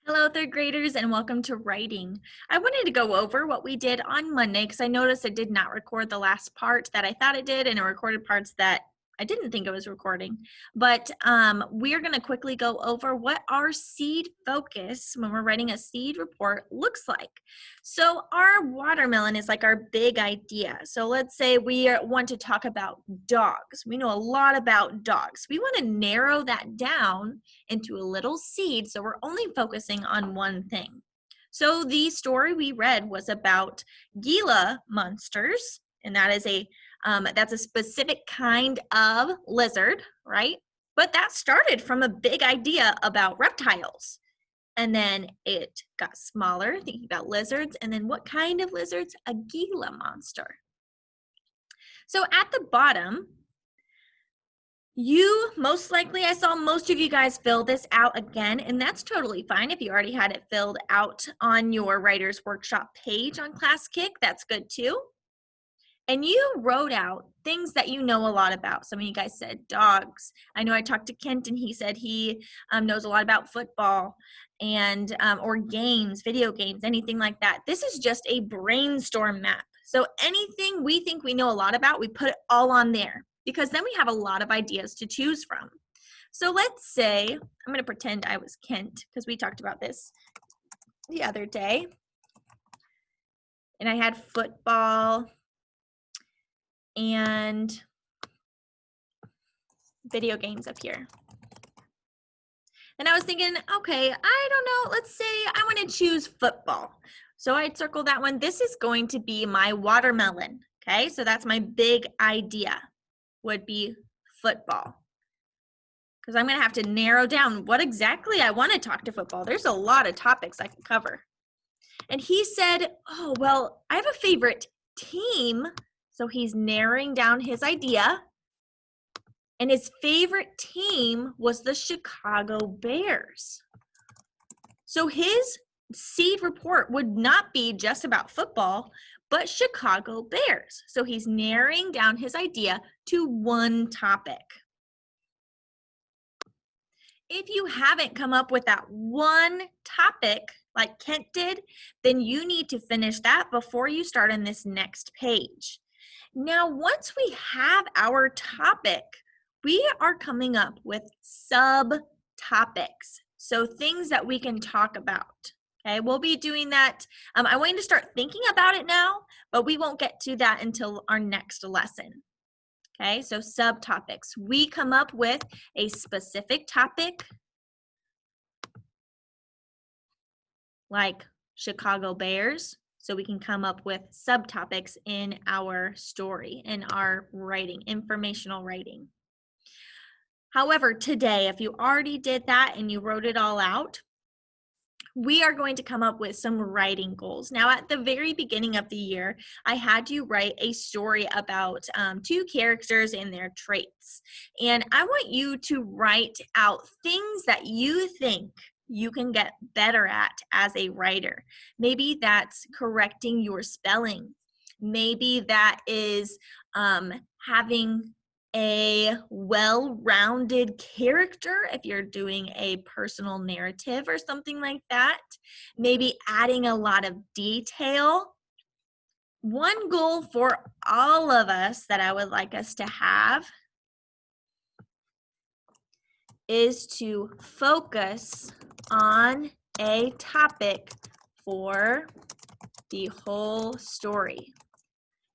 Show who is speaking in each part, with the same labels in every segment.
Speaker 1: Hello, third graders, and welcome to writing. I wanted to go over what we did on Monday because I noticed it did not record the last part that I thought it did, and it recorded parts that I didn't think it was recording. But we're going to quickly go over what our seed focus when we're writing a seed report looks like. So our watermelon is like our big idea. So let's say we want to talk about dogs. We know a lot about dogs. We want to narrow that down into a little seed, so we're only focusing on one thing. So the story we read was about Gila monsters, and that is that's a specific kind of lizard, right? But that started from a big idea about reptiles. And then it got smaller, thinking about lizards, and then what kind of lizards? A Gila monster. So at the bottom, most likely, I saw most of you guys fill this out again, and that's totally fine. If you already had it filled out on your Writer's Workshop page on ClassKick, that's good too. And you wrote out things that you know a lot about. Some of you guys said dogs. I know I talked to Kent and he said he knows a lot about football and or games, video games, anything like that. This is just a brainstorm map. So anything we think we know a lot about, we put it all on there because then we have a lot of ideas to choose from. So let's say, I'm going to pretend I was Kent because we talked about this the other day. And I had football and video games up here. And I was thinking, okay, I don't know, let's say I want to choose football. So I'd circle that one. This is going to be my watermelon, okay? So that's my big idea, would be football. Because I'm going to have to narrow down what exactly I want to talk to football. There's a lot of topics I can cover. And he said, oh, well, I have a favorite team. So he's narrowing down his idea. And his favorite team was the Chicago Bears. So his seed report would not be just about football, but Chicago Bears. So he's narrowing down his idea to one topic. If you haven't come up with that one topic like Kent did, then you need to finish that before you start on this next page. Now, once we have our topic, we are coming up with subtopics. So things that we can talk about. Okay, we'll be doing that. I want you to start thinking about it now, but we won't get to that until our next lesson. Okay, so subtopics. We come up with a specific topic like Chicago Bears, so we can come up with subtopics in our story, in our writing, informational writing. However, today, if you already did that and you wrote it all out, we are going to come up with some writing goals. Now, at the very beginning of the year, I had you write a story about two characters and their traits. And I want you to write out things that you think you can get better at as a writer. Maybe that's correcting your spelling. Maybe that is having a well-rounded character if you're doing a personal narrative or something like that. Maybe adding a lot of detail. One goal for all of us that I would like us to have is to focus on a topic for the whole story.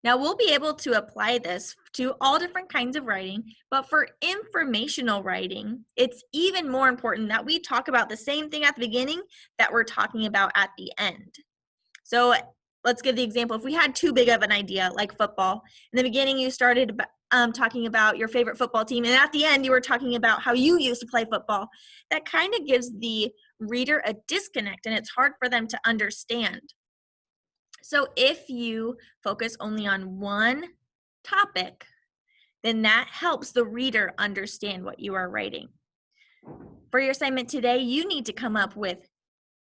Speaker 1: Now, we'll be able to apply this to all different kinds of writing, but for informational writing, it's even more important that we talk about the same thing at the beginning that we're talking about at the end. So let's give the example. If we had too big of an idea, like football, in the beginning you started talking about your favorite football team, and at the end you were talking about how you used to play football, that kind of gives the reader a disconnect, and it's hard for them to understand. So if you focus only on one topic, then that helps the reader understand what you are writing. For your assignment today, you need to come up with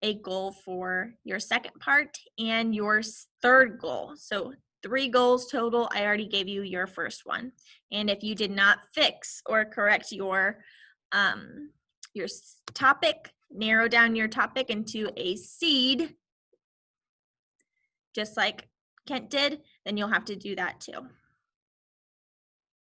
Speaker 1: a goal for your second part and your third goal. So 3 goals total. I already gave you your first one. And if you did not fix or correct your topic, narrow down your topic into a seed, just like Kent did, then you'll have to do that too.